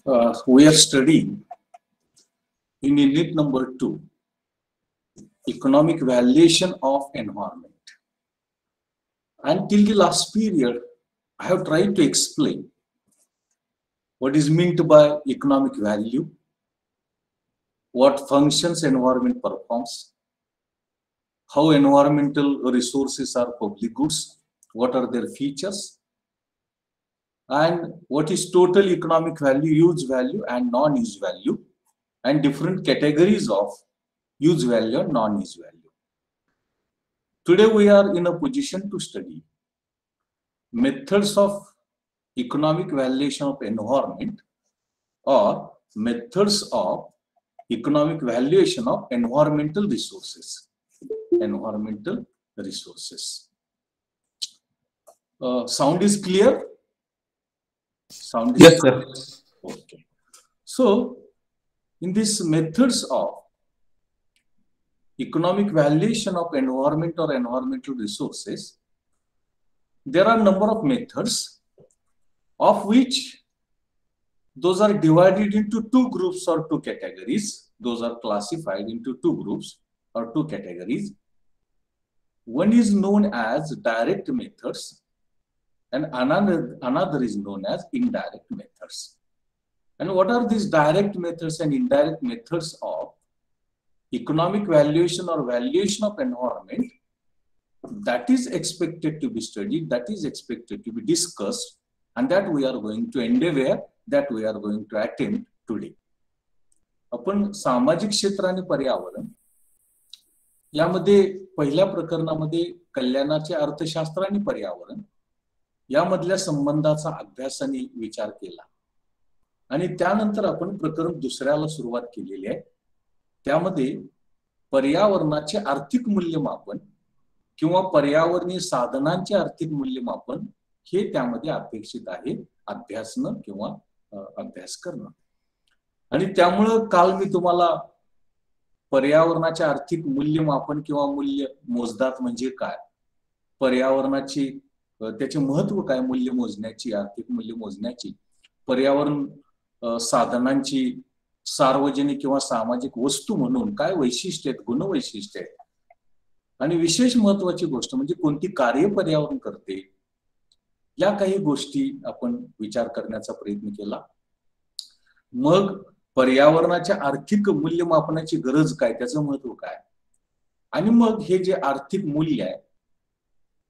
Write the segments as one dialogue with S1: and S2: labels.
S1: We are studying in unit number 2, economic valuation of environment. Until the last period, I have tried to explain what is meant by economic value, what functions environment performs, how environmental resources are public goods, what are their features, and what is total economic value, use value and non-use value, and different categories of use value and non-use value. Today we are in a position to study methods of economic valuation of environment or methods of economic valuation of environmental resources. Environmental resources. Sound is clear? Sound is
S2: yes, sir.
S1: Okay. So, in these methods of economic valuation of environment or environmental resources, there are a number of methods, of which those are divided into two groups or two categories. Those are classified into two groups or two categories. One is known as direct methods and another is known as indirect methods. And what are these direct methods and indirect methods of economic valuation or valuation of environment? That is expected to be studied, that is expected to be discussed, and that we are going to endeavor, that we are going to attempt today. आपण सामाजिक क्षेत्र आणि पर्यावरण यामध्ये पहिल्या प्रकरणामध्ये कल्याणाचे अर्थशास्त्र आणि पर्यावरण यामधल्या संबंधाचा अभ्यास आणि विचार केला, आणि त्यानंतर आपण प्रकरण दुसऱ्याला सुरुवात केलेली आहे. त्यामध्ये पर्यावरणाचे आर्थिक मूल्यमापन किंवा पर्यावरणीय साधनांचे आर्थिक मूल्यमापन हे त्यामध्ये अपेक्षित आहे, अभ्यासणं किंवा अभ्यास करणं. आणि त्यामुळं काल मी तुम्हाला पर्यावरणाचे आर्थिक मूल्यमापन किंवा मूल्य मोजदात म्हणजे काय, पर्यावरणाची त्याचे महत्व काय, मूल्य मोजण्याची, आर्थिक मूल्य मोजण्याची, पर्यावरण साधनांची सार्वजनिक किंवा सामाजिक वस्तू म्हणून काय वैशिष्ट्य आहेत, गुणवैशिष्ट्य आहेत, आणि विशेष महत्वाची गोष्ट म्हणजे कोणती कार्य पर्यावरण करते, या काही गोष्टी आपण विचार करण्याचा प्रयत्न केला. मग पर्यावरणाच्या आर्थिक मूल्यमापनाची गरज काय, त्याचं महत्व काय, आणि मग हे जे आर्थिक मूल्य आहे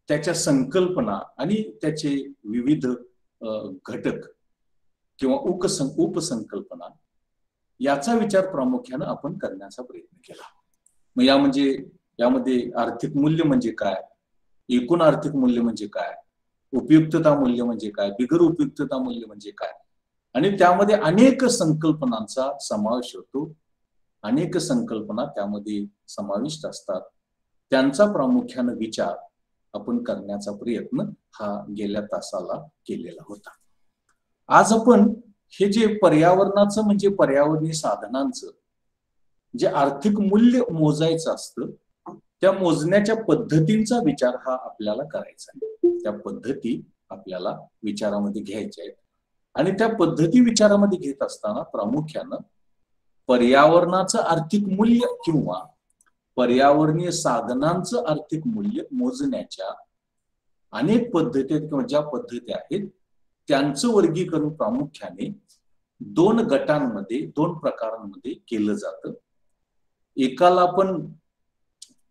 S1: त्याच्या संकल्पना आणि त्याचे विविध घटक किंवा उपसंकल्पना याचा विचार प्रामुख्याने आपण करण्याचा प्रयत्न केला. मग यामध्ये आर्थिक मूल्य म्हणजे काय, एकूण आर्थिक मूल्य म्हणजे काय, उपयुक्तता मूल्य म्हणजे काय, बिगर उपयुक्तता मूल्य म्हणजे काय, आणि त्यामध्ये अनेक संकल्पनांचा समावेश होतो. अनेक संकल्पना त्यामध्ये समाविष्ट असतात. त्यांचा प्रामुख्याने विचार आपण करण्याचा प्रयत्न हा गेल्या तासाला केलेला होता. आज आपण हे जे पर्यावरणाचं म्हणजे पर्यावरणीय साधनांचं जे आर्थिक मूल्य मोजायचं असतं, त्या मोजण्याच्या पद्धतींचा विचार हा आपल्याला करायचा आहे. त्या पद्धती आपल्याला विचारामध्ये घ्यायच्या आहेत, आणि त्या पद्धती विचारामध्ये घेत असताना प्रामुख्यानं पर्यावरणाचं आर्थिक मूल्य किंवा पर्यावरणीय साधनांचं आर्थिक मूल्य मोजण्याच्या अनेक पद्धती आहेत किंवा ज्या पद्धती आहेत त्यांचं वर्गीकरण प्रामुख्याने दोन गटांमध्ये, दोन प्रकारांमध्ये केलं जातं. एकाला आपण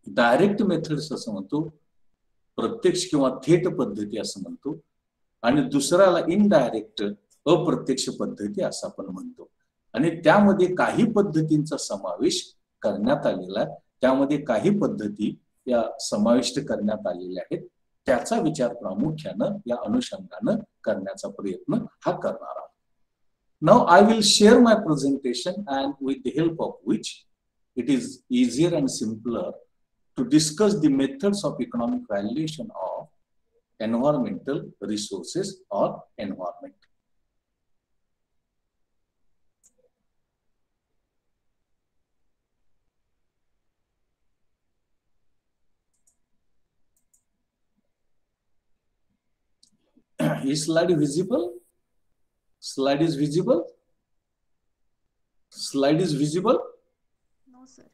S1: डायरेक्ट मेथड्स असं म्हणतो, प्रत्यक्ष किंवा थेट पद्धती असं म्हणतो, आणि दुसऱ्याला इनडायरेक्ट अप्रत्यक्ष पद्धती असं आपण म्हणतो. आणि त्यामध्ये काही पद्धतींचा समावेश करण्यात आलेला आहे, त्यामध्ये काही पद्धती या समाविष्ट करण्यात आलेल्या आहेत. त्याचा विचार प्रामुख्यानं या अनुषंगानं करण्याचा प्रयत्न हा करणार आहोत. Now I will share my presentation, and with the help of which it is easier and simpler to discuss the methods of economic valuation of environmental resources or environment. Is slide visible? Slide is visible? Slide is visible?
S2: No, sir.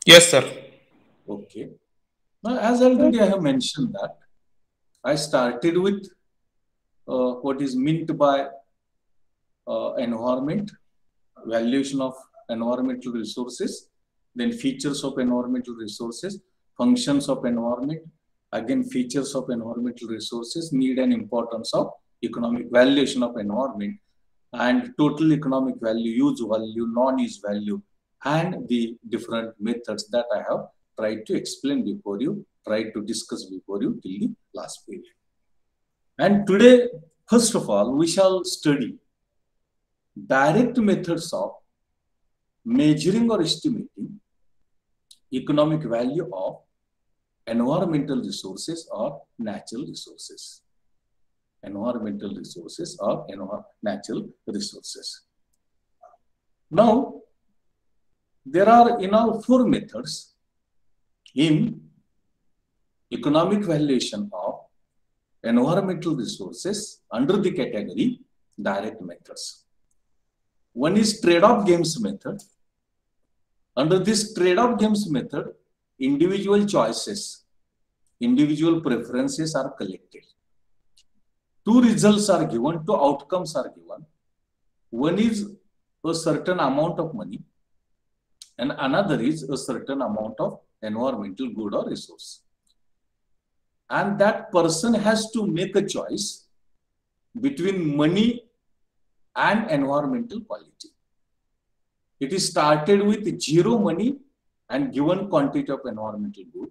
S3: Yes, sir.
S1: Okay. Now, as already I have mentioned that I started with what is meant by environment, valuation of environmental resources, then features of environmental resources, functions of environment, again features of environmental resources, need and importance of economic valuation of environment, and total economic value, use value, non-use value, and the different methods that I have tried to explain before you, tried to discuss before you till the last period. And today, first of all, we shall study direct methods of measuring or estimating economic value of environmental resources or natural resources. Environmental resources or natural resources. Now, there are in all four methods in economic valuation of environmental resources under the category direct methods. One is trade-off games method. Under this trade-off games method, individual choices, individual preferences are collected. Two results are given, two outcomes are given. One is a certain amount of money and another is a certain amount of environmental good or resource. And that person has to make a choice between money and environmental quality. It is started with zero money and given quantity of environmental good.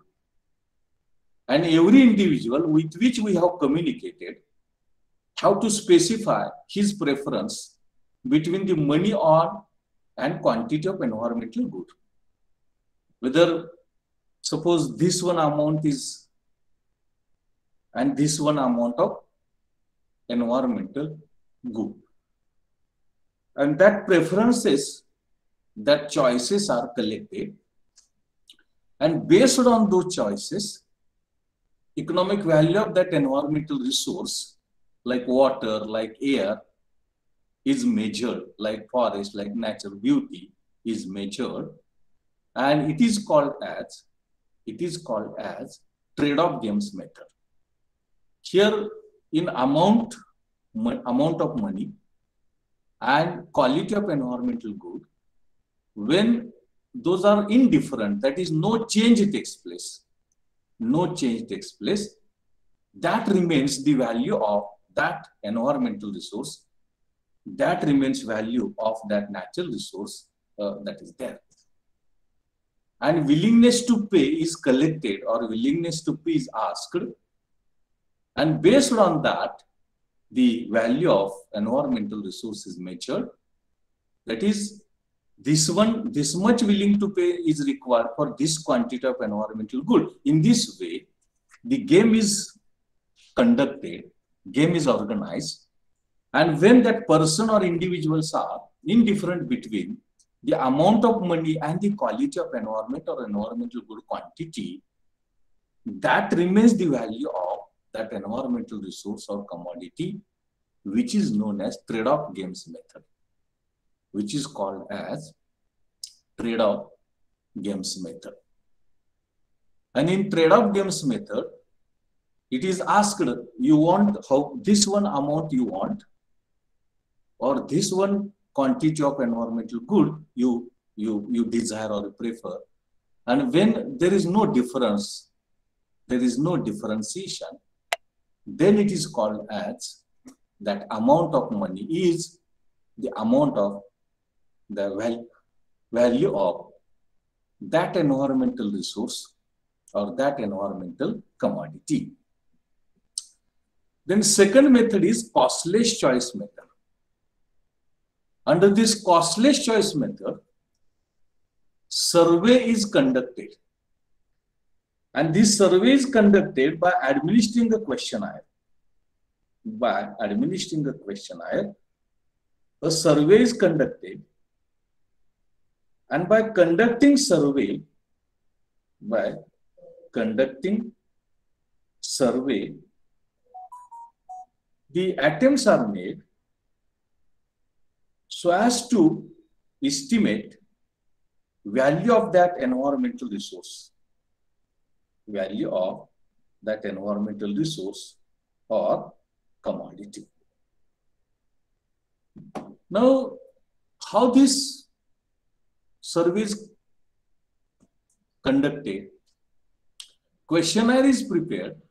S1: And every individual with which we have communicated have to specify his preference between the money on and quantity of environmental good. Whether suppose this one amount is and this one amount of environmental good. And that preferences, that choices are collected. And based on those choices, economic value of that environmental resource, like water, like air, is measured, like forest, like natural beauty is measured. And it is called as trade-off games method. Here in amount of money and quality of environmental good, when those are indifferent, that is no change takes place, that remains the value of that environmental resource, that remains value of that natural resource that is there. And willingness to pay is collected or willingness to pay is asked. And based on that, the value of environmental resource is measured. That is, this much willing to pay is required for this quantity of environmental good. In this way, the game is conducted, game is organized. And when that person or individuals are indifferent between the amount of money and the quality of environment or environmental good quantity, that remains the value of that environmental resource or commodity, which is known as trade-off games method, which is called as trade-off games method. And in trade-off games method, it is asked, you want how this one amount you want, or this one quantity of environmental good you desire or prefer. And when there is no difference, there is no differentiation, then it is called as that amount of money is the amount of the value of that environmental resource or that environmental commodity. Then second method is costless choice method. Under this costless choice method, survey is conducted. And this survey is conducted by administering a questionnaire. A survey is conducted. And by conducting survey, the attempts are made so as to estimate value of that environmental resource, value of that environmental resource or commodity. Now, how this survey is conducted? Questionnaire is prepared.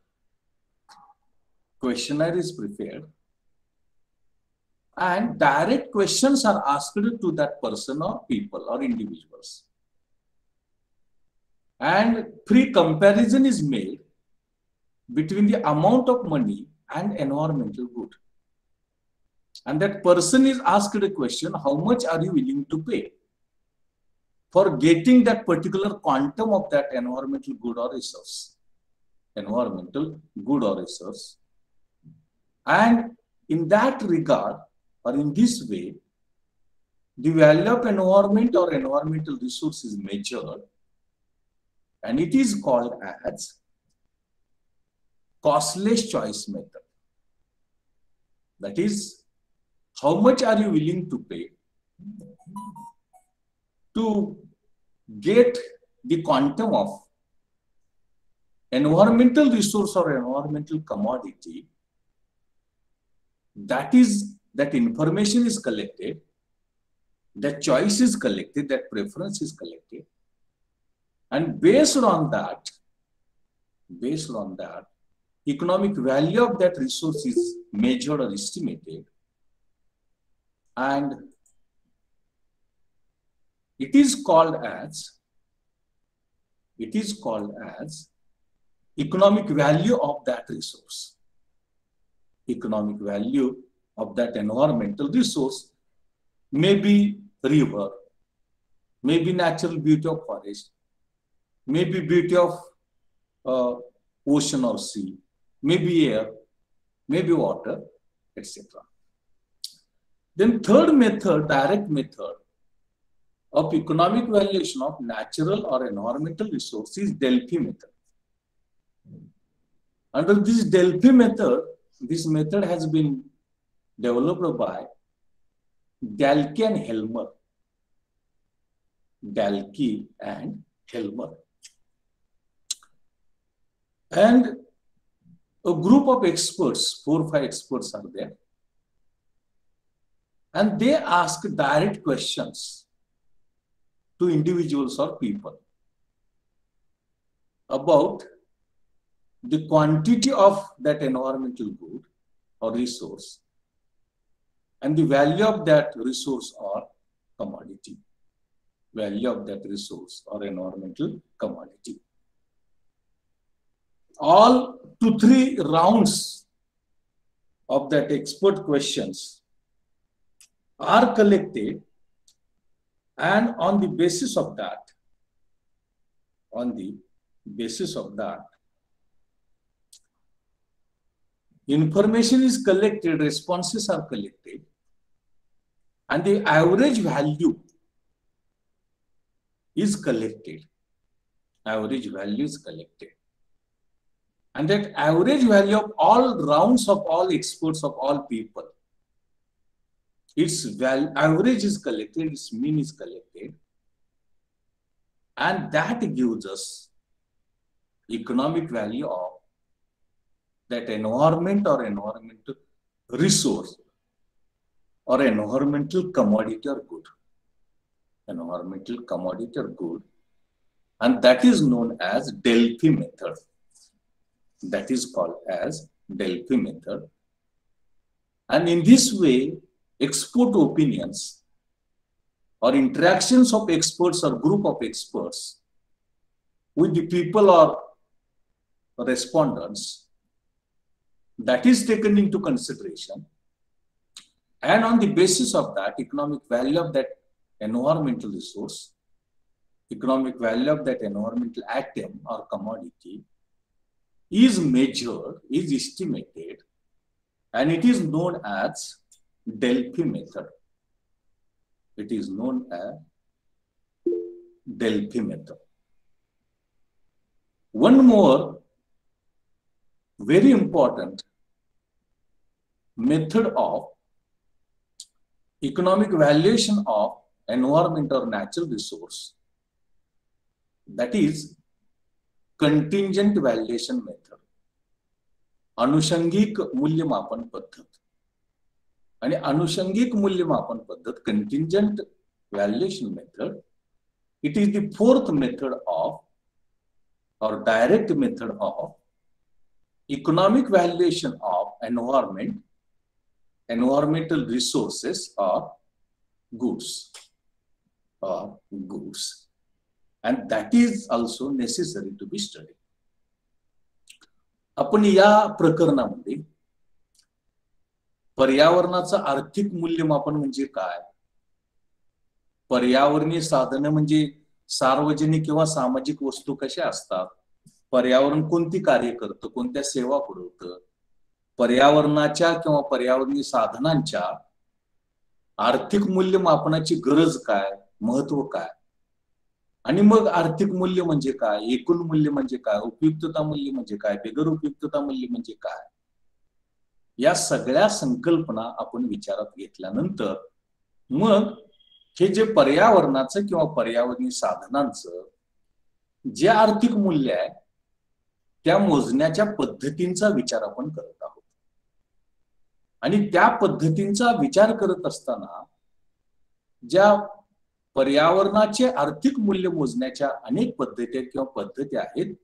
S1: Questionnaire is prepared, and direct questions are asked to that person or people or individuals. And free comparison is made between the amount of money and environmental good. And that person is asked a question, how much are you willing to pay for getting that particular quantum of that environmental good or resource? Environmental good or resource. And in that regard, or in this way, the value of environment or environmental resource is measured, and it is called as costless choice method. That is, how much are you willing to pay to get the quantum of environmental resource or environmental commodity? That is, that information is collected, that choice is collected, that preference is collected, and based on that, economic value of that resource is measured or estimated, and it is called as economic value of that resource. Economic value of that environmental resource may be river, may be natural beauty of forest, may be beauty of ocean or sea, may be air, may be water, etc. Then third method, direct method of economic valuation of natural or environmental resource is Delphi method. Under this Delphi method, this method has been developed by Dalkey and Helmer. Dalkey and Helmer. And a group of experts, 4 or 5 experts are there, and they ask direct questions to individuals or people about the quantity of that environmental good or resource and the value of that resource or commodity. Value of that resource or environmental commodity. All 2-3 rounds of that expert questions are collected, and on the basis of that, information is collected, responses are collected, and the average value is collected. Average value is collected. And that average value of all rounds of all experts of all people, its average is collected, its mean is collected, and that gives us economic value of that environment or environmental resource or environmental commodity or good. Environmental commodity or good, and that is known as Delphi method. That is called as Delphi method. And in this way, expert opinions or interactions of experts or group of experts with the people or respondents, that is taken into consideration, and on the basis of that, economic value of that environmental resource, economic value of that environmental atom or commodity is measured, is estimated, and it is known as Delphi method. It is known as Delphi method. One more very important method of economic valuation of environment or natural resource, that is contingent valuation method, अनुषंगिक मूल्यमापन पद्धत. आणि अनुषंगिक मूल्यमापन पद्धत, contingent valuation method, it is the fourth method of or direct method of economic valuation of environment, environmental resources or goods, and that is also necessary to be studied. आपण या प्रकरणामध्ये पर्यावरणाचं आर्थिक मूल्यमापन म्हणजे काय, पर्यावरणीय साधनं म्हणजे सार्वजनिक किंवा सामाजिक वस्तू कशा असतात, पर्यावरण कोणती कार्य करतं, कोणत्या सेवा पुरवतं, पर्यावरणाच्या किंवा पर्यावरणीय साधनांच्या आर्थिक मूल्यमापनाची गरज काय, महत्व काय, आणि मग आर्थिक मूल्य म्हणजे काय, एकूण मूल्य म्हणजे काय, उपयुक्तता मूल्य म्हणजे काय, बिगर उपयुक्तता मूल्य म्हणजे काय, या सगळ्या संकल्पना आपण विचारात घेतल्यानंतर मग हे जे पर्यावरणाचं किंवा पर्यावरणीय साधनांचं जे आर्थिक मूल्य आहे त्या मोजण्याच्या पद्धतींचा विचार आपण करत आहोत. आणि त्या पद्धतींचा विचार करत असताना ज्या पर्यावरणाचे आर्थिक मूल्य मोजण्याच्या अनेक पद्धती किंवा पद्धती आहेत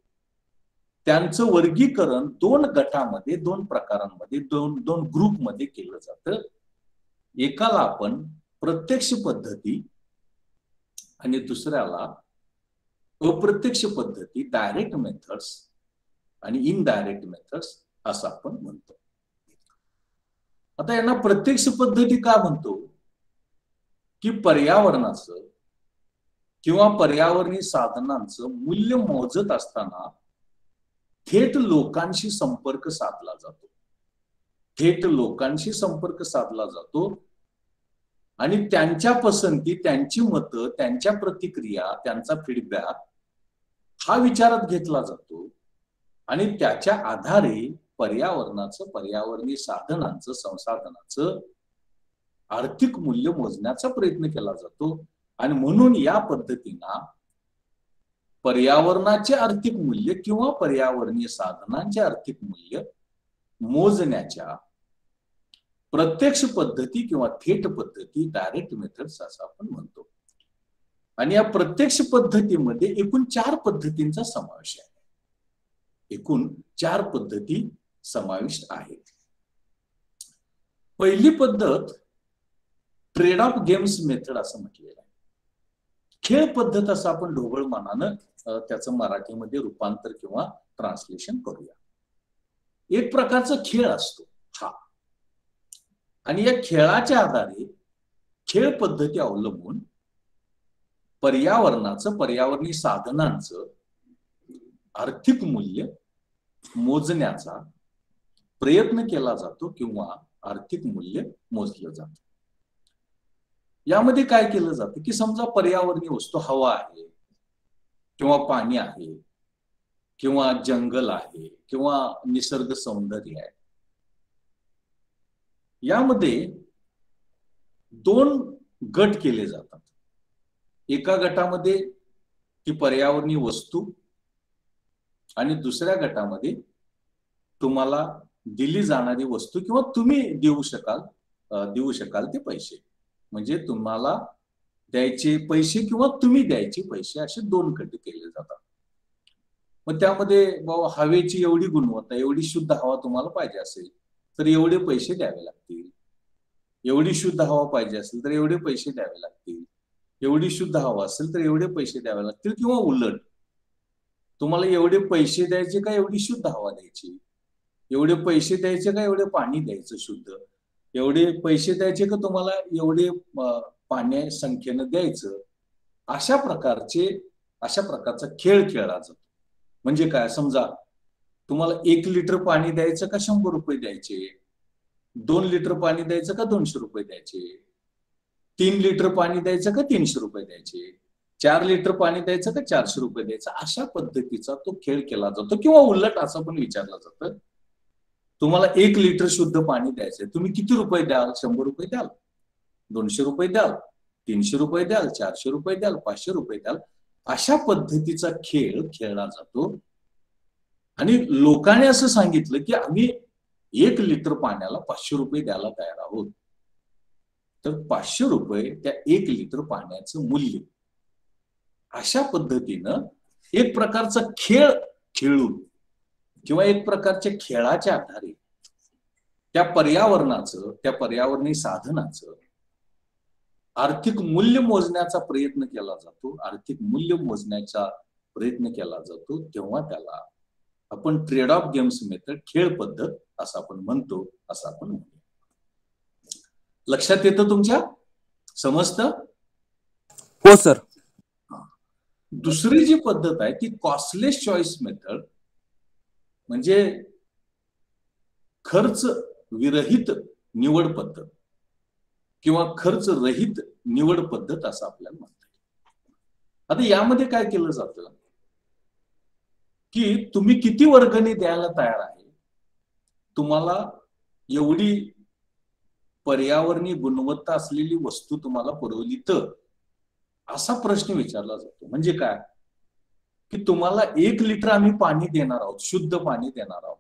S1: त्यांचं वर्गीकरण दोन गटामध्ये, दोन प्रकारांमध्ये, दोन ग्रुपमध्ये केलं जातं. एकाला आपण प्रत्यक्ष पद्धती आणि दुसऱ्याला अप्रत्यक्ष पद्धती, डायरेक्ट मेथड्स आणि इनडायरेक्ट मेथड्स असं आपण म्हणतो. आता यांना प्रत्यक्ष पद्धती का म्हणतो की पर्यावरणाचं किंवा पर्यावरणीय साधनांचं मूल्य मोजत असताना थेट लोकांशी संपर्क साधला जातो, थेट लोकांशी संपर्क साधला जातो आणि त्यांच्या पसंती, त्यांची मतं, त्यांच्या प्रतिक्रिया, त्यांचा फीडबॅक हा विचारात घेतला जातो आणि त्याच्या आधारे पर्यावरणाचं, पर्यावरणीय साधनांचं, संसाधनाचं आर्थिक मूल्य मोजण्याचा प्रयत्न केला जातो. आणि म्हणून या पद्धतीने पर्यावरणाचे आर्थिक मूल्य किंवा पर्यावरणीय साधनांचे आर्थिक मूल्य मोजण्याच्या प्रत्यक्ष पद्धती किंवा थेट पद्धती, डायरेक्ट मेथड्स असं आपण म्हणतो. आणि या प्रत्यक्ष पद्धतीमध्ये एकूण 4 पद्धतींचा समावेश आहे, एकूण 4 पद्धती समाविष्ट आहेत. पहिली पद्धत ट्रेड ऑफ गेम्स मेथड असं म्हटलेलं आहे. खेळ पद्धत असं आपण ढोबळमानानं त्याचं मराठीमध्ये रूपांतर किंवा ट्रान्सलेशन करूया. एक प्रकारचा खेळ असतो हा, आणि या खेळाच्या आधारे खेळ पद्धती अवलंबून पर्यावरणाचं, पर्यावरणीय साधनांचं आर्थिक मूल्य मोजण्याचा प्रयत्न केला जातो किंवा आर्थिक मूल्य मोजलं जातं. यामध्ये काय केलं जातं की समजा पर्यावरणीय वस्तू हवा आहे किंवा पाणी आहे किंवा जंगल आहे किंवा निसर्ग सौंदर्य आहे, यामध्ये 2 गट केले जातात. एका गटामध्ये ती पर्यावरणीय वस्तू आणि दुसऱ्या गटामध्ये तुम्हाला दिली जाणारी वस्तू किंवा तुम्ही देऊ शकाल ते पैसे, म्हणजे तुम्हाला द्यायचे पैसे किंवा तुम्ही द्यायचे पैसे, असे 2 गट केले जातात. मग त्यामध्ये बाबा हवेची एवढी गुणवत्ता, एवढी शुद्ध हवा तुम्हाला पाहिजे असेल तर एवढे पैसे द्यावे लागतील, एवढी शुद्ध हवा पाहिजे असेल तर एवढे पैसे द्यावे लागतील, एवढी शुद्ध हवा असेल तर एवढे पैसे द्यावे लागतील, किंवा उलट तुम्हाला एवढे पैसे द्यायचे का एवढी शुद्ध हवा द्यायची, एवढे पैसे द्यायचे का एवढे पाणी द्यायचं शुद्ध, एवढे पैसे द्यायचे का तुम्हाला एवढे पाण्या संख्येनं द्यायचं, अशा प्रकारचा खेळ खेळला जातो. म्हणजे काय, समजा तुम्हाला 1 लिटर पाणी द्यायचं का 100 रुपये द्यायचे, 2 लिटर पाणी द्यायचं का 200 रुपये द्यायचे, 3 लिटर पाणी द्यायचं का 300 रुपये द्यायचे, 4 लिटर पाणी द्यायचं का 400 रुपये द्यायचं, अशा पद्धतीचा तो खेळ केला जातो. किंवा उलट असं पण विचारलं जातं, तुम्हाला 1 लिटर शुद्ध पाणी द्यायचंय, तुम्ही किती रुपये द्याल, 100 रुपये द्याल, 200 रुपये द्याल, 300 रुपये द्याल, 400 रुपये द्याल, 500 रुपये द्याल, अशा पद्धतीचा खेळ खेळला जातो. आणि लोकांनी असं सांगितलं की आम्ही 1 लिटर पाण्याला 500 रुपये द्यायला तयार आहोत. तर 500 रुपये त्या 1 लिटर पाण्याचं मूल्य. अशा पद्धतीनं एक प्रकारचा खेळ खेळून किंवा एक प्रकारच्या खेळाच्या आधारे त्या पर्यावरणाचं, त्या पर्यावरणीय साधनाचं आर्थिक मूल्य मोजण्याचा प्रयत्न केला जातो. आर्थिक मूल्य मोजण्याचा प्रयत्न केला जातो तेव्हा त्याला आपण ट्रेड ऑफ गेम्स मेथड, खेळ पद्धत असं आपण म्हणतो, असं आपण म्हणतो. लक्षात येतं तुमच्या? समजतं?
S2: हो सर.
S1: दुसरी जी पद्धत आहे ती कॉस्टलेस चॉईस मेथड, म्हणजे खर्च विरहित निवड पद्धत किंवा खर्च रहित निवड पद्धत असं आपल्याला म्हणता येईल. आता यामध्ये काय केलं जातं की तुम्ही किती वर्गणी द्यायला तयार आहे, तुम्हाला एवढी पर्यावरणीय गुणवत्ता असलेली वस्तू तुम्हाला पुरवली तर, असा प्रश्न विचारला जातो. म्हणजे काय की तुम्हाला 1 लिटर आम्ही पाणी देणार आहोत, शुद्ध पाणी देणार आहोत,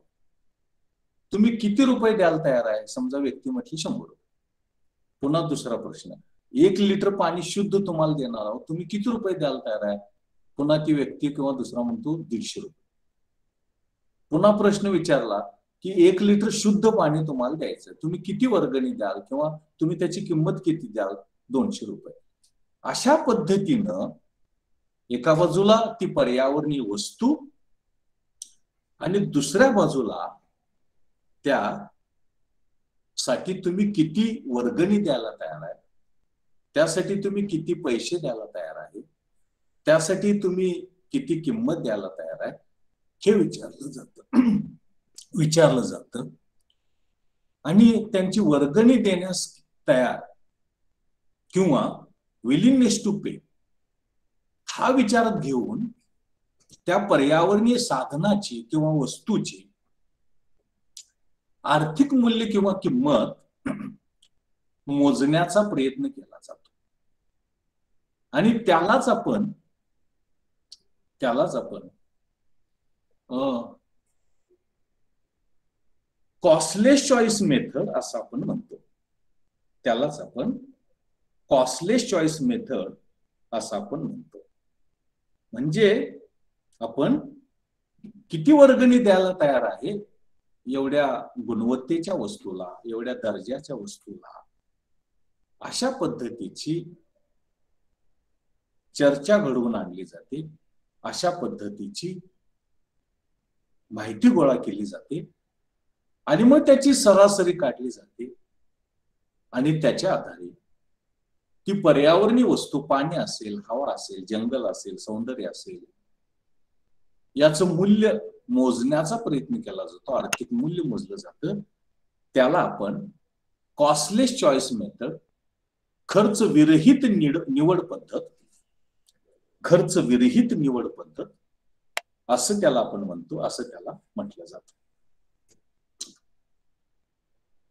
S1: तुम्ही किती रुपये द्यायला तयार आहे? समजा व्यक्ती म्हटली 100 रुपये. पुन्हा दुसरा प्रश्न, 1 लिटर पाणी शुद्ध तुम्हाला देणार आहोत, तुम्ही किती रुपये द्यायला तयार आहे? पुन्हा ती व्यक्ती किंवा दुसरा म्हणतो 150 रुपये. पुन्हा प्रश्न विचारला की 1 लिटर शुद्ध पाणी तुम्हाला द्यायचं, तुम्ही किती वर्गणी द्याल किंवा तुम्ही त्याची किंमत किती द्याल? 200 रुपये. अशा पद्धतीनं एका बाजूला ती पर्यावरणीय वस्तू आणि दुसऱ्या बाजूला त्यासाठी तुम्ही किती वर्गणी द्यायला तयार आहे, त्यासाठी तुम्ही किती पैसे द्यायला तयार आहे, त्यासाठी तुम्ही किती किंमत द्यायला तयार आहे, हे विचारलं जातं. आणि त्यांची वर्गणी देण्यास तयार किंवा विलिंगनेस टू पे हा विचारात घेऊन त्या पर्यावरणीय साधनाची किंवा वस्तूची आर्थिक मूल्य किंवा किंमत मोजण्याचा प्रयत्न केला जातो. आणि त्यालाच आपण कॉस्टलेस चॉईस मेथड असं आपण म्हणतो. त्यालाच आपण कॉस्टलेस चॉईस मेथड असं आपण म्हणतो. म्हणजे आपण किती वर्गणी द्यायला तयार आहे एवढ्या गुणवत्तेच्या वस्तूला, एवढ्या दर्जाच्या वस्तूला, अशा पद्धतीची चर्चा घडवून आणली जाते. अशा पद्धतीची माहिती गोळा केली जाते आणि मग त्याची सरासरी काढली जाते. आणि त्याच्या आधारे ती पर्यावरणीय वस्तू, पाणी असेल, हवा असेल, जंगल असेल, सौंदर्य असेल, याचं मूल्य मोजण्याचा प्रयत्न केला जातो. आर्थिक मूल्य मोजलं जातं. त्याला आपण कॉस्टलेस चॉईस मेथड, खर्च विरहित निवड पद्धत, खर्च विरहित निवड पद्धत असं त्याला आपण म्हणतो, असं त्याला म्हटलं जातं.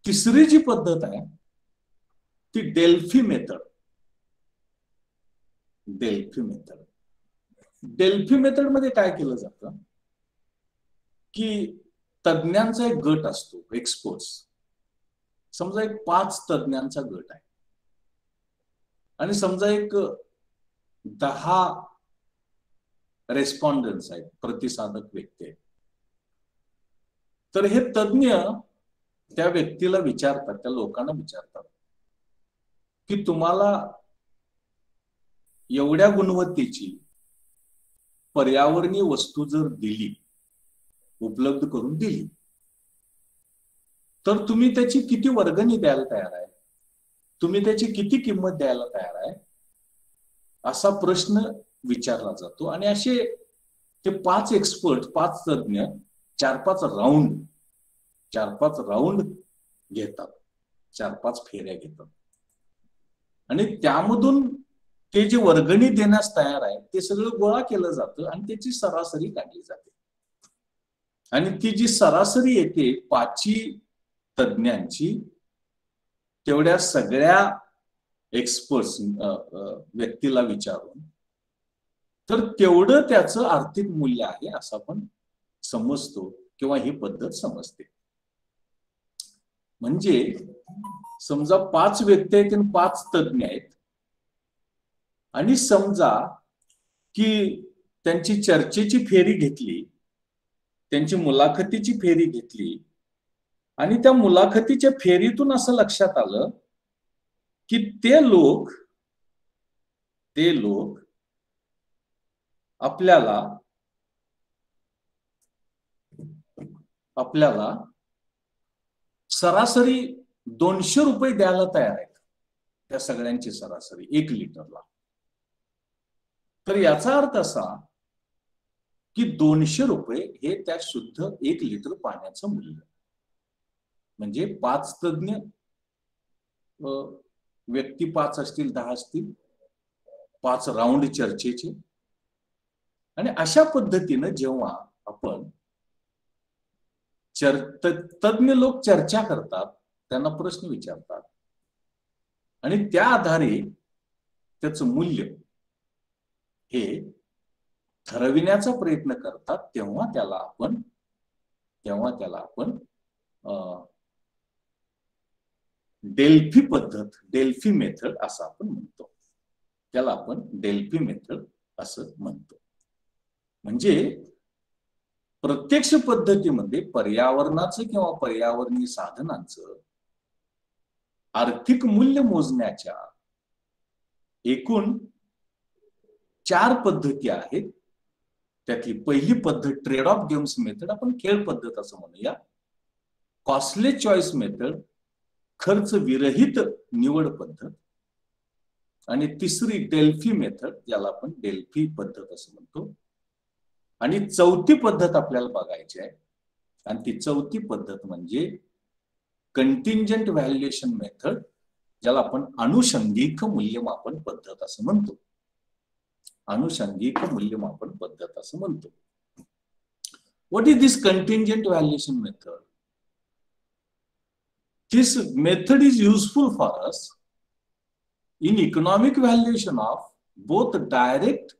S1: तिसरी जी पद्धत आहे ती डेल्फी मेथड. डेल्फी मेथड मध्ये काय केलं जातं की तज्ञांचा एक गट असतो, एक्सपर्ट्स. समजा एक 5 तज्ञांचा गट आहे आणि समजा एक 10 रेस्पॉन्डंट्स आहेत, प्रतिसादक व्यक्ती आहेत. तर हे तज्ञ त्या व्यक्तीला विचारतात, त्या लोकांना विचारतात की तुम्हाला एवढ्या गुणवत्तेची पर्यावरणीय वस्तू जर दिली, उपलब्ध करून दिली, तर तुम्ही त्याची किती वर्गणी द्यायला तयार आहे, तुम्ही त्याची किती किंमत द्यायला तयार आहे, असा प्रश्न विचारला जातो. आणि असे ते 5 एक्सपर्ट, 5 तज्ञ 4-5 राऊंड घेतात, 4-5 फेऱ्या घेतात आणि त्यामधून ते जे वर्गणी देण्यास तयार आहे ते सगळं गोळा केलं जातं आणि त्याची सरासरी काढली जाते. आणि ती जी सरासरी येते 5 तज्ञांची, तेवढ्या सगळ्या एक्सपर्ट्स व्यक्तीला विचारून, तर तेवढं त्याचं आर्थिक मूल्य आहे असं आपण समजतो किंवा ही पद्धत समजते. म्हणजे समजा 5 व्यक्ती आहेत आणि 5 तज्ञ आहेत आणि समजा की त्यांची चर्चेची फेरी घेतली, त्यांची मुलाखतीची फेरी घेतली आणि त्या मुलाखतीच्या फेरीतून असं लक्षात आलं की ते लोक आपल्याला सरासरी 200 रुपये द्यायला तयार आहेत, त्या सगळ्यांची सरासरी 1 लिटरला. तर याचा अर्थ असा की 200 रुपये हे त्या शुद्ध 1 लिटर पाण्याचं मूल्य. म्हणजे 5 तज्ञ व्यक्ती 5 असतील, 10 असतील, 5 राऊंड चर्चेचे. आणि अशा पद्धतीनं जेव्हा आपण तज्ञ लोक चर्चा करतात, त्यांना प्रश्न विचारतात आणि त्या आधारे त्याचं मूल्य हे ठरविण्याचा प्रयत्न करतात, तेव्हा त्याला आपण डेल्फी पद्धत, डेल्फी मेथड असं आपण म्हणतो. त्याला आपण डेल्फी मेथड असं म्हणतो. म्हणजे प्रत्यक्ष पद्धतीमध्ये पर्यावरणाचं किंवा पर्यावरणीय साधनांचं आर्थिक मूल्य मोजण्याच्या एकूण 4 पद्धती आहेत. त्यातली पहिली पद्धत ट्रेड ऑफ गेम्स मेथड, आपण खेळ पद्धत असं म्हणूया. कॉस्टली चॉईस मेथड, खर्च विरहित निवड पद्धत. आणि तिसरी डेल्फी मेथड, ज्याला आपण डेल्फी पद्धत असं म्हणतो. आणि चौथी पद्धत आपल्याला बघायची आहे, आणि ती चौथी पद्धत म्हणजे कंटिंजंट व्हॅल्युएशन मेथड, ज्याला आपण अनुषंगिक मूल्यमापन पद्धत असं म्हणतो. अनुषंगिक मूल्यमापन पद्धत असं म्हणतो. What is this contingent valuation method? This method is useful for us in economic valuation of both direct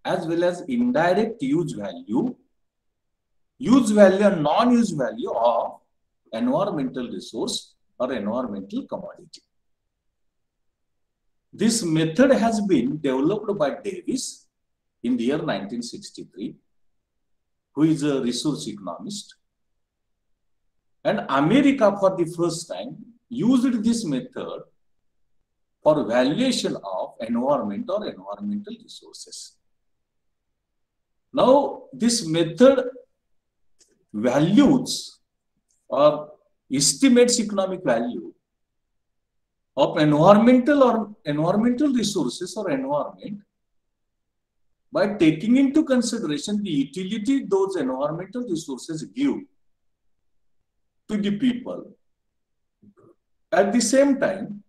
S1: as well as indirect use value and non-use value of environmental resource or environmental commodity. This method has been developed by Davis in the year 1963, who is a resource economist. And America for the first time used this method for valuation of environment or environmental resources. Now, this method values or estimates economic value of environmental resources or environment by taking into consideration the utility those environmental resources give to the people. At the same time,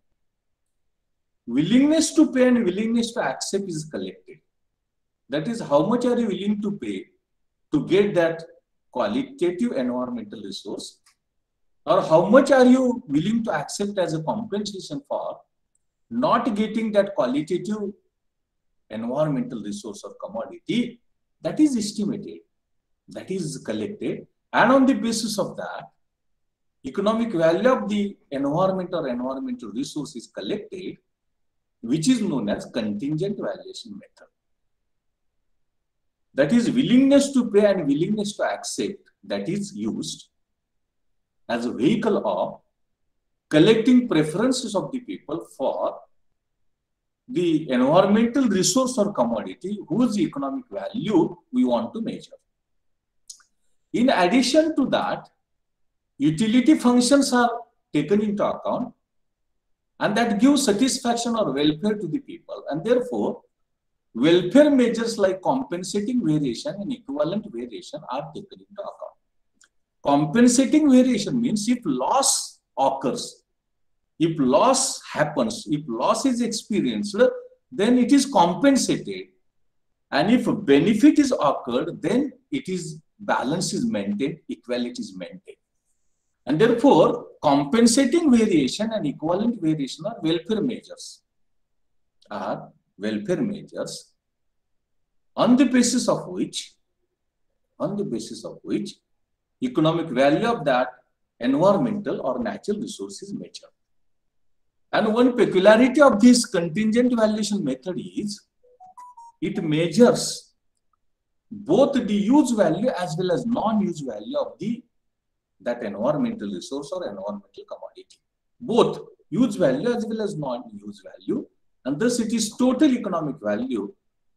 S1: willingness to pay and willingness to accept is collected. That is, how much are you willing to pay to get that qualitative environmental resource, or how much are you willing to accept as a compensation for not getting that qualitative environmental resource or commodity. That is estimated, that is collected, and on the basis of that, economic value of the environment or environmental resource is collected, which is known as contingent valuation method. That is, willingness to pay and willingness to accept, that is used as a vehicle of collecting preferences of the people for the environmental resource or commodity whose economic value we want to measure. In addition to that, utility functions are taken into account, and that gives satisfaction or welfare to the people, and therefore welfare measures like compensating variation and equivalent variation are taken into account. Compensating variation means if loss occurs, if loss happens, if loss is experienced, then it is compensated, and if benefit is occurred, then it is balance is maintained, equality is maintained. And therefore, compensating variation and equivalent variation are welfare measures. On the basis of which economic value of that environmental or natural resource is measured. And one peculiarity of this contingent valuation method is it measures both the use value as well as non-use value of that environmental resource or environmental commodity. Both use value as well as non-use value, and thus it is total economic value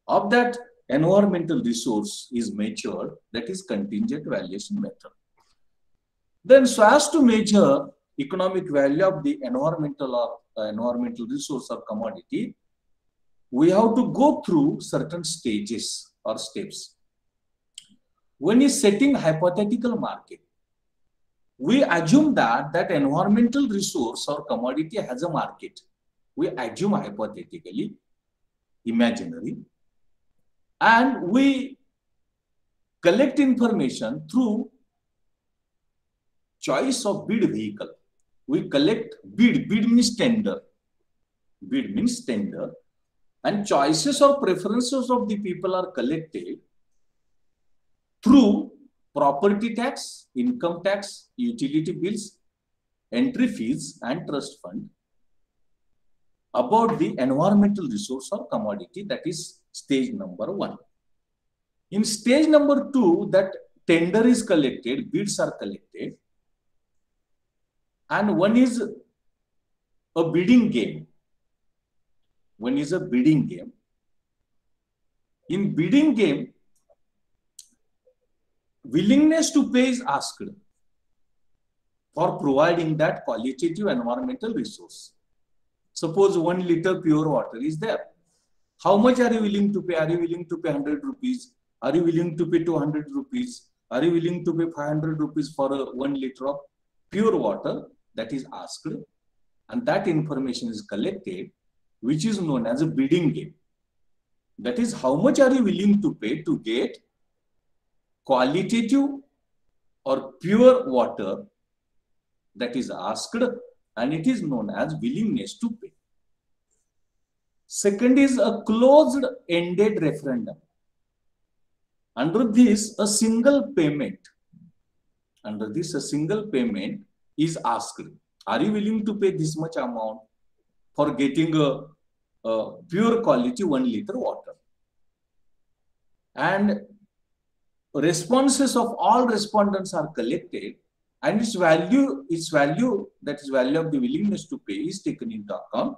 S1: of that environmental resource is measured, that is contingent valuation method. Then, so as to measure economic value of the environmental resource or commodity, we have to go through certain stages or steps. When is setting hypothetical market, we assume that environmental resource or commodity has a market. We assume hypothetically, imaginary, and we collect information through choice of bid vehicle. We collect bid means tender. Bid means tender. And choices or preferences of the people are collected through property tax, income tax, utility bills, entry fees, and trust fund about the environmental resource or commodity. That is stage number 1. In stage number 2, that tender is collected, bids are collected, and one is a bidding game. In bidding game, willingness to pay is asked for providing that qualitative environmental resource. Suppose 1 liter pure water is there. How much are you willing to pay? Are you willing to pay 100 rupees? Are you willing to pay 200 rupees? Are you willing to pay 500 rupees for 1 liter of pure water? That is asked, and that information is collected, which is known as a bidding game. That is, how much are you willing to pay to get qualitative or pure water? That is asked, and it is known as willingness to pay. Second is a closed-ended referendum. Under this, a single payment is asked. Are you willing to pay this much amount for getting a pure quality 1 liter water? And responses of all respondents are collected, and its value, that is value of the willingness to pay, is taken into account.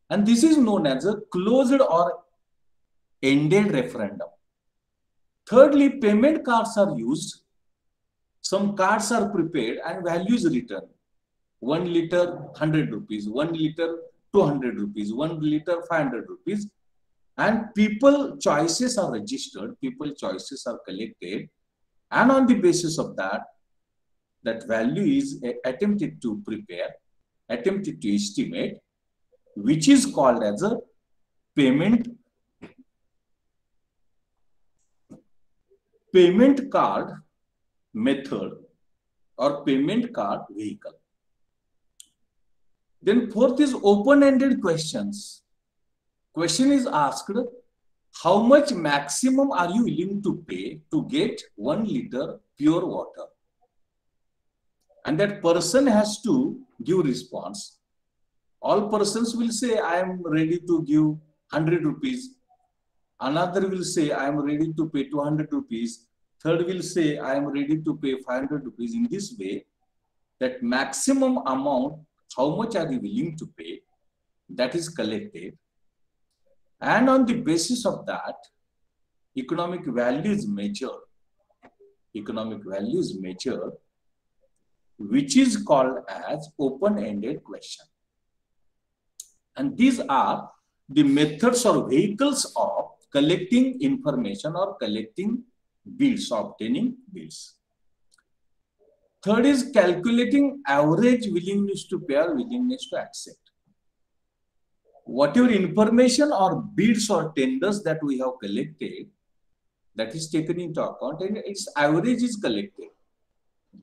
S1: And this is known as a closed or ended referendum. Thirdly, payment cards are used. Some cards are prepared and values written. 1 liter 100 rupees, 1 liter 200 rupees, 1 liter 500 rupees. And people choices are registered, people choices are collected. And on the basis of that value is attempted to prepare, attempted to estimate, which is called as a payment card method or payment card vehicle. Then fourth is open-ended questions. Question is asked, how much maximum are you willing to pay to get 1 liter pure water? And that person has to give response. All persons will say, I am ready to give 100 rupees. Another will say, I am ready to pay 200 rupees. Third will say, I am ready to pay 500 rupees. In this way, that maximum amount, how much are you willing to pay, that is collected. And on the basis of that, economic value is measured. Economic value is measured, which is called as open-ended question. And these are the methods or vehicles of collecting information or collecting bids, obtaining bids. Third is calculating average willingness to pay or willingness to accept. Whatever information or bids or tenders that we have collected, that is taken into account and its average is collected.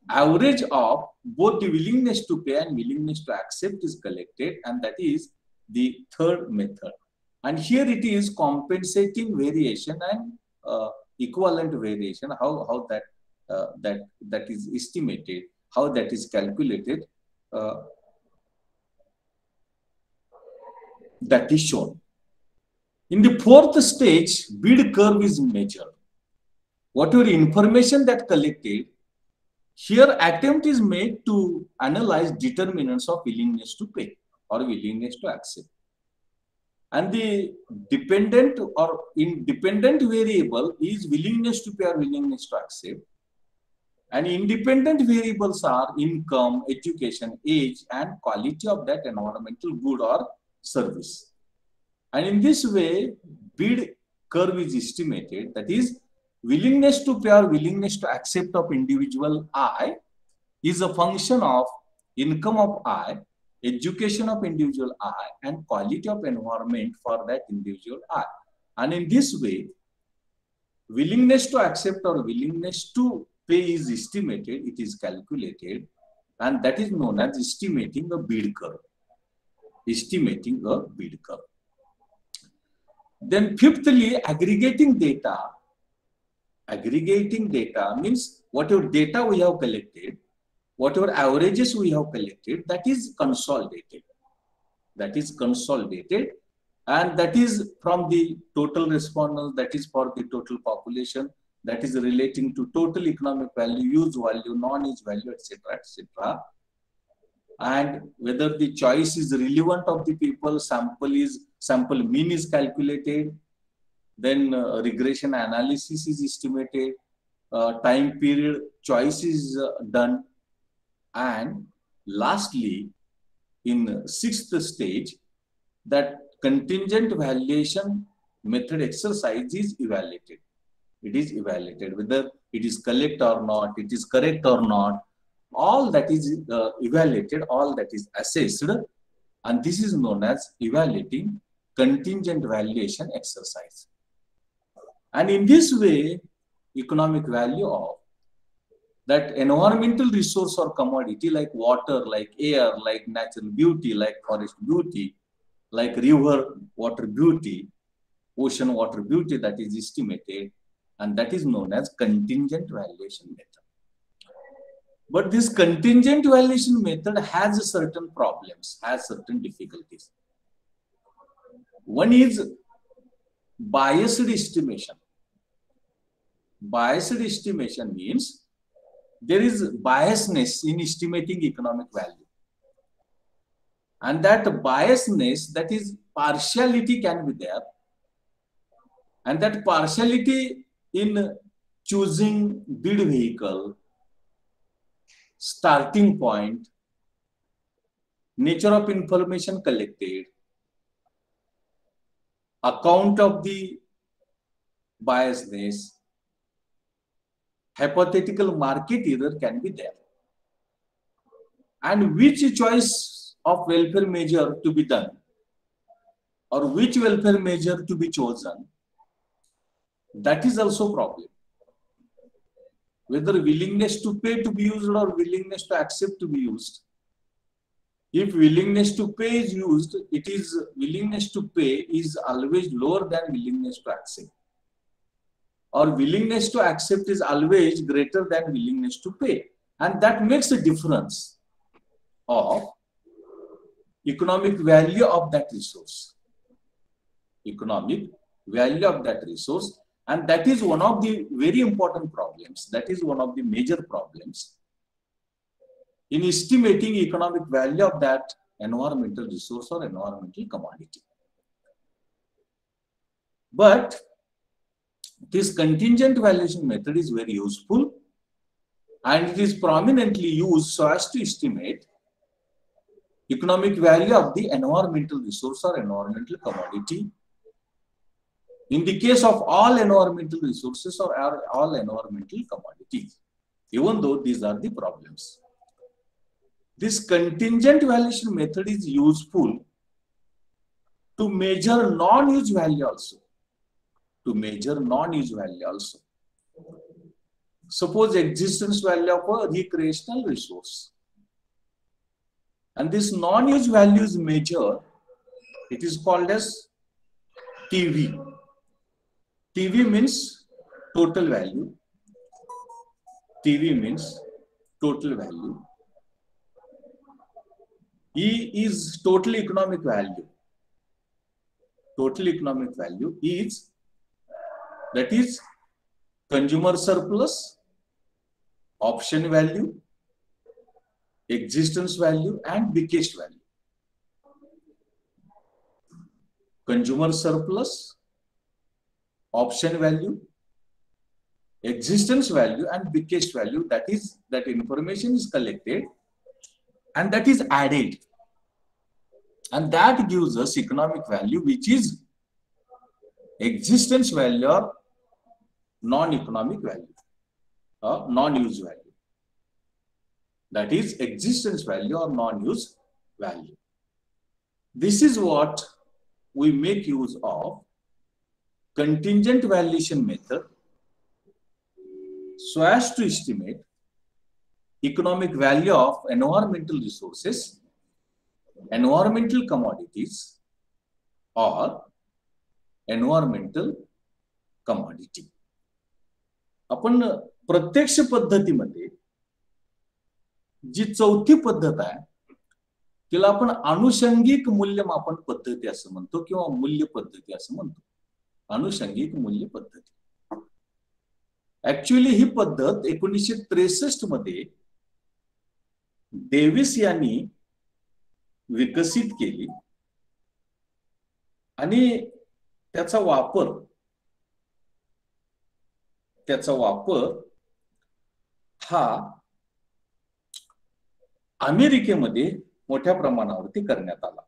S1: average of both the willingness to pay and willingness to accept is collected, and that is the third method. And here it is compensating variation and equivalent variation, how that is estimated, how that is calculated, that is shown. In the fourth stage, bid curve is measured. Whatever information that collected, here attempt is made to analyze determinants of willingness to pay or willingness to accept. And the dependent or independent variable is willingness to pay or willingness to accept. And independent variables are income, education, age, and quality of that environmental good or service. And in this way, bid curve is estimated, that is, willingness to pay or willingness to accept of individual I is a function of income of I, education of individual I, and quality of environment for that individual I. And in this way, willingness to accept or willingness to pay is estimated, it is calculated, and that is known as estimating a bid curve. Estimating a bid curve. Then fifthly, aggregating data. Aggregating data means whatever data we have collected, whatever averages we have collected, that is consolidated. That is consolidated, and that is from the total respondents, that is for the total population, that is relating to total economic value, use value, non-use value, etc., etc. And whether the choice is relevant of the people, sample mean is calculated, then regression analysis is estimated, time period choice is done, and lastly, in sixth stage, that contingent valuation method exercise is evaluated. It is evaluated whether it is correct or not, it is correct or not. All that is evaluated, all that is assessed, and this is known as evaluating contingent valuation exercise. And in this way, economic value of that environmental resource or commodity like water, like air, like natural beauty, like forest beauty, like river water beauty, ocean water beauty, that is estimated, and that is known as contingent valuation method. But this contingent valuation method has certain problems, has certain difficulties. One is biased estimation. Biased estimation means there is biasness in estimating economic value. And that biasness, that is partiality can be there. And that partiality in choosing bid vehicle, starting point, nature of information collected, account of the biasness, hypothetical market error can be there. And which choice of welfare measure to be done or which welfare measure to be chosen, that is also a problem. Whether willingness to pay to be used or willingness to accept to be used. If willingness to pay is used, it is willingness to pay is always lower than willingness to accept. Or willingness to accept is always greater than willingness to pay. And that makes a difference of economic value of that resource. Economic value of that resource. And that is one of the very important problems. That is one of the major problems in estimating economic value of that environmental resource or environmental commodity. But this contingent valuation method is very useful and it is prominently used so as to estimate economic value of the environmental resource or environmental commodity in the case of all environmental resources or all environmental commodities, even though these are the problems. This contingent valuation method is useful to measure non-use value also. To measure non-use value also. suppose existence value of a recreational resource, and this non-use value is measured. It is called as TV. TV means total value. TV means total value. E is total economic value. Total economic value is, that is, consumer surplus, option value, existence value, and bequest value. Consumer surplus, option value, existence value, and bequest value, that information is collected and that is added, and that gives us economic value, which is existence value or non-economic value or non-use value. That is existence value or non-use value. This is what we make use of contingent valuation method so as to estimate economic value of environmental resources, environmental commodities, or environmental commodity. आपण प्रत्यक्ष पद्धतीमध्ये जी चौथी पद्धत आहे तिला आपण अनुषंगिक मूल्यमापन पद्धती असं म्हणतो किंवा मूल्य पद्धती असं म्हणतो. अनुषंगिक मूल्य पद्धती. ऍक्च्युअली ही पद्धत 1963 मध्ये डेव्हिस यांनी विकसित केली आणि त्याचा वापर हा अमेरिकेमध्ये मोठ्या प्रमाणावरती करण्यात आला.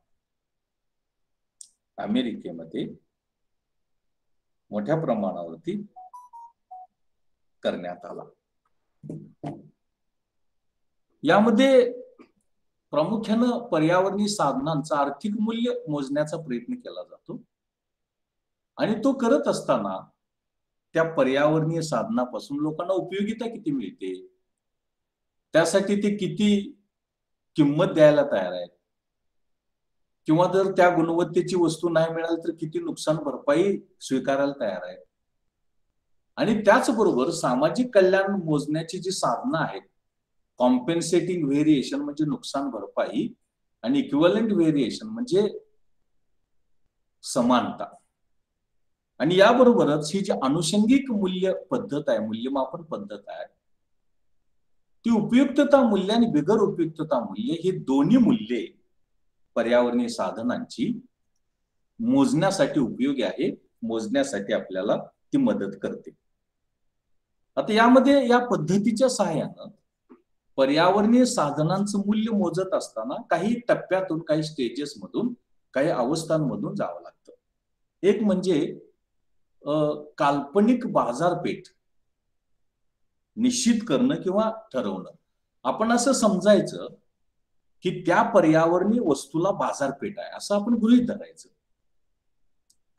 S1: अमेरिकेमध्ये मोठ्या प्रमाणावरती करण्यात आला. यामध्ये प्रामुख्याने पर्यावरणीय साधनांचं आर्थिक मूल्य मोजण्याचा प्रयत्न केला जातो आणि तो करत असताना त्या पर्यावरणीय साधनापासून लोकांना उपयोगिता किती मिळते, त्यासाठी ते किती किंमत द्यायला तयार आहेत, किंवा जर त्या गुणवत्तेची वस्तू नाही मिळाली तर किती नुकसान भरपाई स्वीकारायला तयार आहेत. आणि त्याचबरोबर सामाजिक कल्याण मोजण्याची जी साधनं आहेत, कॉम्पेन्सेटिंग व्हेरिएशन म्हणजे नुकसान भरपाई आणि इक्विव्हॅलंट व्हेरिएशन म्हणजे समानता. आणि याबरोबरच ही जी अनुषंगिक मूल्य पद्धत आहे, मूल्यमापन पद्धत आहे, ती उपयुक्तता मूल्य आणि बिगर उपयुक्तता मूल्य ही दोन्ही मूल्ये पर्यावरणीय साधनांची मोजण्यासाठी उपयोगी आहे, मोजण्यासाठी आपल्याला ती मदत करते. आता यामध्ये या पद्धतीच्या सहाय्याने पर्यावरणीय साधनांचं मूल्य मोजत असताना काही टप्प्यातून, काही स्टेजेस मधून, काही अवस्थांमधून जावं लागतं. एक म्हणजे काल्पनिक बाजारपेठ निश्चित करणं किंवा ठरवणं. आपण असं समजायचं की त्या पर्यावरणीय वस्तूला बाजारपेठ आहे असं आपण गृहीत धरायचं.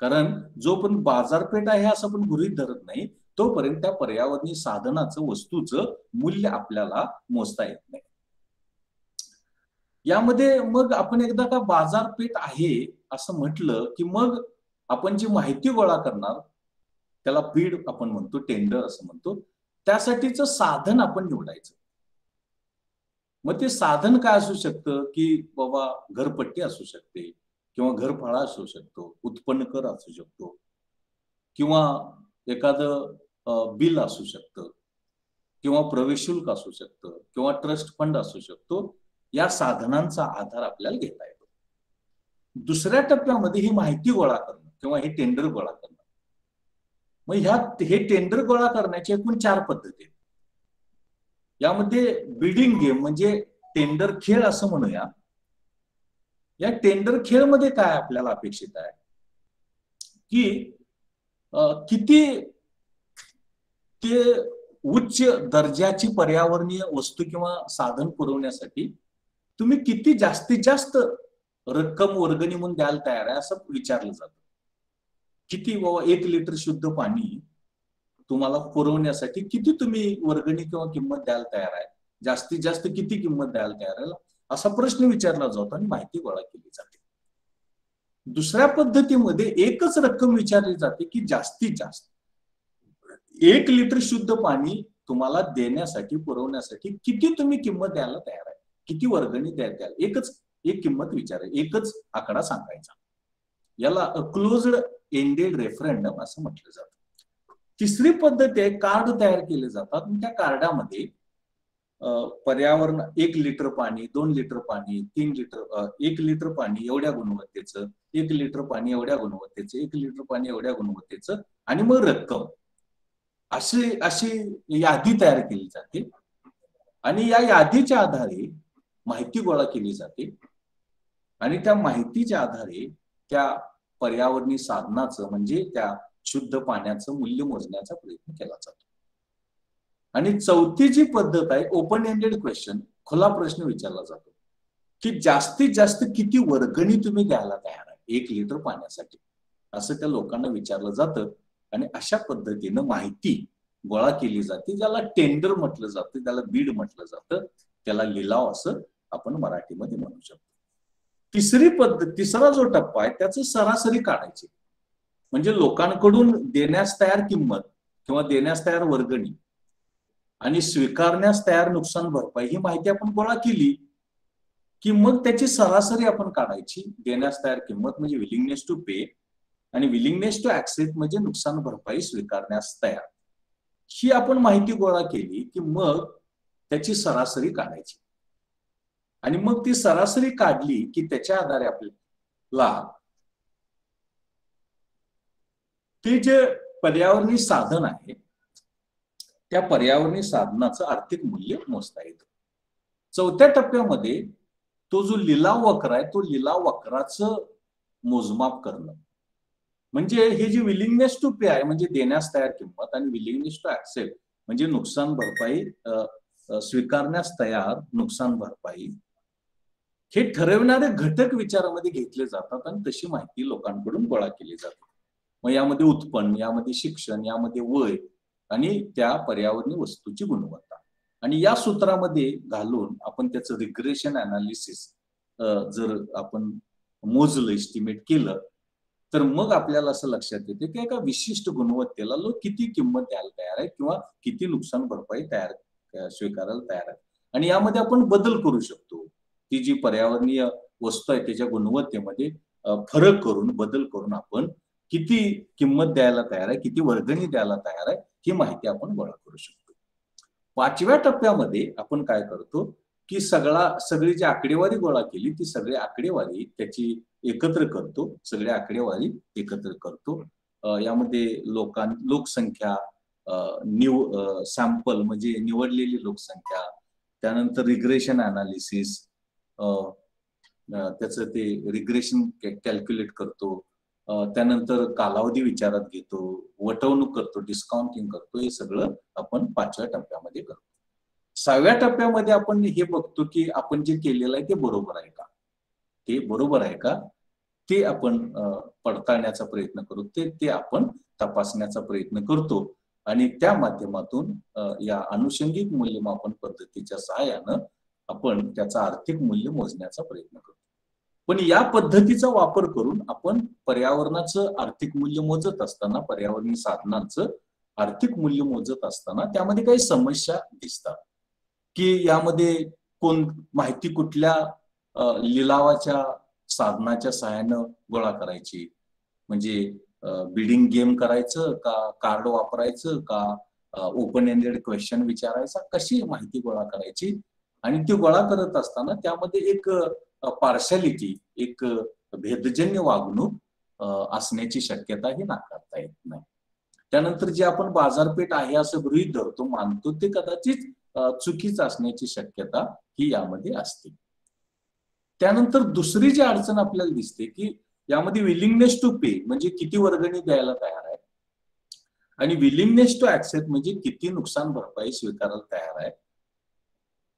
S1: कारण जोपर्यंत बाजारपेठ आहे असं आपण गृहीत धरत नाही तोपर्यंत त्या पर्यावरणीय साधनाचं, वस्तूचं मूल्य आपल्याला मोजता येत नाही. यामध्ये मग आपण एकदा का बाजारपेठ आहे असं म्हटलं की मग आपण जी माहिती गोळा करणार त्याला बीड आपण म्हणतो, टेंडर असं म्हणतो, त्यासाठीचं साधन आपण निवडायचं. मग ते साधन काय असू शकतं की बाबा घरपट्टी असू शकते किंवा घरफाळा असू शकतो, उत्पन्न कर असू शकतो, किंवा एखादं बिल असू शकतं, किंवा प्रवेश शुल्क असू शकतं, किंवा ट्रस्ट फंड असू शकतो. या साधनांचा आधार आपल्याला घेता येतो. दुसऱ्या टप्प्यामध्ये ही माहिती गोळा करणं किंवा हे टेंडर गोळा करणं. मग हे टेंडर गोळा करण्याचे एकूण 4 पद्धती आहेत. यामध्ये बिडिंग गेम म्हणजे टेंडर खेळ असं म्हणूया. या टेंडर खेळ मध्ये काय आपल्याला अपेक्षित आहे की किती ते उच्च दर्जाची पर्यावरणीय वस्तू किंवा साधन पुरवण्यासाठी तुम्ही किती जास्तीत जास्त रक्कम वर्गणी म्हणून द्यायला तयार आहे असं विचारलं जातं. किती बाबा 1 लिटर शुद्ध पाणी तुम्हाला पुरवण्यासाठी किती तुम्ही वर्गणी किंवा किंमत द्यायला तयार आहे, जास्तीत जास्त किती किंमत द्यायला तयार आहे, असा प्रश्न विचारला जातो आणि माहिती गोळा केली जाते. दुसऱ्या पद्धतीमध्ये एकच रक्कम विचारली जाते की जास्तीत जास्त 1 लिटर शुद्ध पाणी तुम्हाला देण्यासाठी पुरवण्यासाठी किती तुम्ही किंमत द्यायला तयार आहे, किती वर्गणी द्याल. एक किंमत विचारायची, एकच आकडा सांगायचा. याला क्लोज्ड एंडेड रेफरंडम असं म्हटलं जातं. तिसरी पद्धत आहे, कार्ड तयार केले जातात. त्या कार्डामध्ये पर्यावरण 1 लिटर पाणी, 2 लिटर पाणी, 3 लिटर, 1 लिटर पाणी एवढ्या गुणवत्तेचं, 1 लिटर पाणी एवढ्या गुणवत्तेचं, 1 लिटर पाणी एवढ्या गुणवत्तेचं आणि मग रक्कम, अशी यादी तयार केली जाते. आणि या यादीच्या आधारे माहिती गोळा केली जाते आणि त्या माहितीच्या आधारे त्या पर्यावरणीय साधनाचं म्हणजे त्या शुद्ध पाण्याचं मूल्य मोजण्याचा प्रयत्न केला जातो. आणि चौथी जी पद्धत आहे, ओपन एंडेड क्वेश्चन, खुला प्रश्न विचारला जातो की जास्तीत जास्त किती वर्गणी तुम्ही द्यायला तयार आहे 1 लिटर पाण्यासाठी, असं त्या लोकांना विचारलं जातं. आणि अशा पद्धतीनं माहिती गोळा केली जाते, ज्याला टेंडर म्हटलं जातं, त्याला बीड म्हटलं जातं, त्याला लिलाव असं आपण मराठीमध्ये म्हणू शकतो. तिसरा जो टप्पा आहे त्याचं सरासरी काढायची, म्हणजे लोकांकडून देण्यास तयार किंमत किंवा देण्यास तयार वर्गणी आणि स्वीकारण्यास तयार नुकसान भरपाई ही माहिती आपण गोळा केली की मग त्याची सरासरी आपण काढायची. देण्यास तयार किंमत म्हणजे विलिंगनेस टू पे आणि विलिंगनेस टू ऍक्सेप्ट म्हणजे नुकसान भरपाई स्वीकारण्यास तयार. ही आपण माहिती गोळा केली की मग त्याची सरासरी काढायची आणि मग ती सरासरी काढली की त्याच्या आधारे आपल्याला ते जे पर्यावरणीय साधन आहे त्या पर्यावरणीय साधनाचं आर्थिक मूल्य मोजता येतं. चौथ्या टप्प्यामध्ये तो जो लिलाव वक्र आहे, तो लिलाव वक्राचं मोजमाप करणं, म्हणजे हे जे विलिंगनेस टू पे आहे म्हणजे देण्यास तयार किंमत आणि विलिंगनेस टू ऍक्सेप्ट म्हणजे नुकसान भरपाई, स्वीकारण्यास तयार नुकसान भरपाई, हे ठरविणारे घटक विचारामध्ये घेतले जातात आणि तशी माहिती लोकांकडून गोळा केली जाते. मग यामध्ये उत्पन्न, यामध्ये शिक्षण, यामध्ये वय आणि त्या पर्यावरणीय वस्तूची गुणवत्ता, आणि या सूत्रामध्ये घालून आपण त्याचं रिग्रेशन अनालिसिस जर आपण मोजलं, एस्टिमेट केलं, तर मग आपल्याला असं लक्षात येते की एका विशिष्ट गुणवत्तेला लोक किती किंमत द्यायला तयार आहे किंवा किती नुकसान भरपाई स्वीकारायला तयार आहे. आणि यामध्ये आपण बदल करू शकतो. ती जी पर्यावरणीय वस्तू आहे त्याच्या गुणवत्तेमध्ये फरक करून, बदल करून आपण किती किंमत द्यायला तयार आहे, किती वर्गणी द्यायला तयार आहे, ही माहिती आपण गोळा करू शकतो. 5व्या टप्प्यामध्ये आपण काय करतो की सगळी जी आकडेवारी गोळा केली ती सगळी आकडेवारी त्याची एकत्र करतो, सगळी आकडेवारी एकत्र करतो. यामध्ये लोकसंख्या, सॅम्पल म्हणजे निवडलेली लोकसंख्या, त्यानंतर रिग्रेशन अनालिसिस, त्याचं ते रिग्रेशन कॅल्क्युलेट करतो, त्यानंतर कालावधी विचारात घेतो, वटवणूक करतो, डिस्काउंटिंग करतो. हे सगळं आपण 5व्या टप्प्यामध्ये करतो. 6व्या टप्प्यामध्ये आपण हे बघतो की आपण जे केलेलं आहे ते बरोबर आहे का, ते बरोबर आहे का ते आपण पडताळण्याचा प्रयत्न करू, ते आपण तपासण्याचा प्रयत्न करतो आणि त्या माध्यमातून या अनुषंगिक मूल्यमापन पद्धतीच्या सहाय्यानं आपण त्याचं आर्थिक मूल्य मोजण्याचा प्रयत्न करतो. पण या पद्धतीचा वापर करून आपण पर्यावरणाचं आर्थिक मूल्य मोजत असताना, पर्यावरणीय साधनांचं आर्थिक मूल्य मोजत असताना त्यामध्ये काही समस्या दिसतात की यामध्ये माहिती कुठल्या लिलावाच्या साधनाच्या सहाय्यानं गोळा करायची, म्हणजे बिडिंग गेम करायचं का, कार्ड वापरायचं का, ओपन एंडेड क्वेश्चन विचारायचा, कशी माहिती गोळा करायची. आणि ती गोळा करत असताना त्यामध्ये एक पार्शालिटी, एक भेदजन्य वागणूक असण्याची शक्यता ही नाकारता येत नाही. त्यानंतर जे आपण बाजारपेठ आहे असं गृहीत धरतो, मानतो, ते कदाचित चुकीचं असण्याची शक्यता ही यामध्ये असते. त्यानंतर दुसरी जी अडचण आपल्याला दिसते की यामध्ये विलिंगनेस टू पे म्हणजे किती वर्गणी द्यायला तयार आहे आणि विलिंगनेस टू ऍक्सेप्ट म्हणजे किती नुकसान भरपाई स्वीकारायला तयार आहे.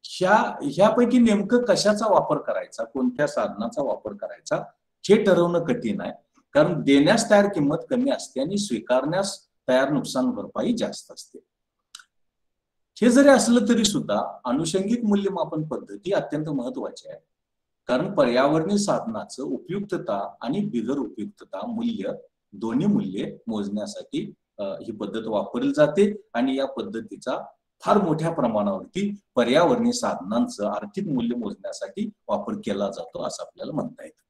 S1: ह्यापैकी नेमकं कशाचा वापर करायचा, कोणत्या साधनाचा वापर करायचा हे ठरवणं कठीण आहे. कारण देण्यास तयार किंमत कमी असते आणि स्वीकारण्यास तयार नुकसान भरपाई जास्त असते. हे जरी असलं तरी सुद्धा अनुषंगिक मूल्यमापन पद्धती अत्यंत महत्वाची आहे, कारण पर्यावरणीय साधनाचं उपयुक्तता आणि बिगर उपयुक्तता मूल्य दोन्ही मूल्ये मोजण्यासाठी ही पद्धत वापरली जाते आणि या पद्धतीचा फार मोठ्या प्रमाणावरती पर्यावरणीय साधनांचं आर्थिक मूल्य मोजण्यासाठी वापर केला जातो असं आपल्याला म्हणता येतं.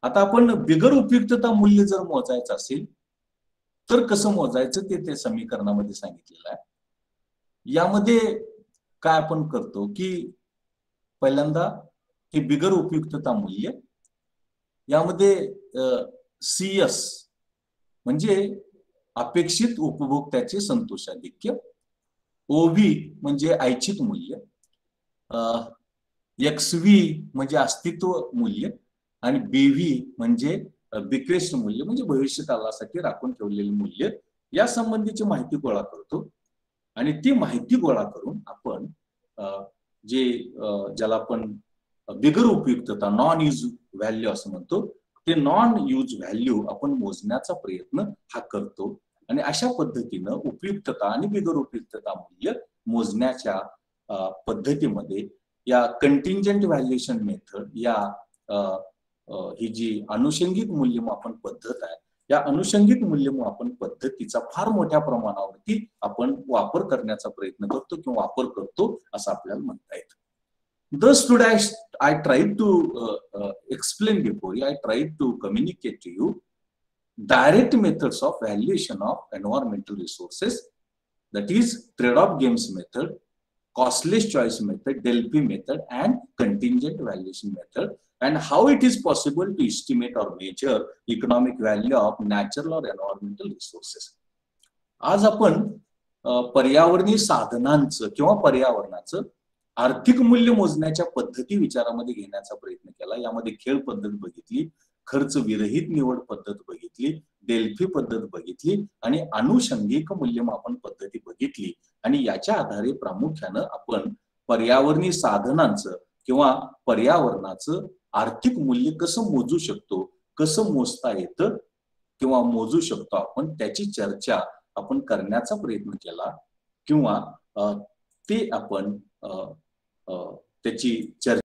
S1: आता आपण बिगर उपयुक्तता मूल्य जर मोजायचं असेल तर कसं मोजायचं ते समीकरणामध्ये सांगितलेलं आहे. यामध्ये काय आपण करतो की पहिल्यांदा हे बिगर उपयुक्तता मूल्य, यामध्ये CS म्हणजे अपेक्षित उपभोक्त्याचे संतोषाधिक्य, OV म्हणजे ऐच्छिक मूल्य, XV म्हणजे अस्तित्व मूल्य आणि BV म्हणजे बिक्वेस्ट मूल्य म्हणजे भविष्यकालासाठी राखून ठेवलेले मूल्य, या संबंधीची माहिती गोळा करतो आणि ती माहिती गोळा करून आपण ज्याला आपण बिगर उपयुक्तता नॉन यूज व्हॅल्यू असं म्हणतो, ते नॉन यूज व्हॅल्यू आपण मोजण्याचा प्रयत्न हा करतो आणि अशा पद्धतीनं उपयुक्तता आणि बिगर उपयुक्तता मूल्य मोजण्याच्या पद्धतीमध्ये या कंटिंजंट व्हॅल्युएशन मेथड या ही जी अनुषंगिक मूल्यमापन पद्धत आहे, या अनुषंगिक मूल्यमापन पद्धतीचा फार मोठ्या प्रमाणावरती आपण वापर करण्याचा प्रयत्न करतो किंवा वापर करतो असं आपल्याला म्हणता येतं. Thus today I tried to explain before you, I tried to communicate to you direct methods of valuation of environmental resources, that is trade-off games method, costless choice method, Delphi method and contingent valuation method, and how it is possible to estimate or measure economic value of natural or environmental resources. आज आपण पर्यावरणीय साधनांचं किंवा पर्यावरणाचं आर्थिक मूल्य मोजण्याच्या पद्धती विचारामध्ये घेण्याचा प्रयत्न केला. यामध्ये खेळ पद्धत बघितली, खर्च विरहित निवड पद्धत बघितली, डेल्फी पद्धत बघितली आणि अनुषंगिक मूल्यमापन पद्धती बघितली आणि याच्या आधारे प्रामुख्यानं आपण पर्यावरणीय साधनांचं किंवा पर्यावरणाचं आर्थिक मूल्य कसं मोजू शकतो, कसं मोजता येतं किंवा मोजू शकतो आपण, त्याची चर्चा आपण करण्याचा प्रयत्न केला किंवा ते आपण त्याची चर्चा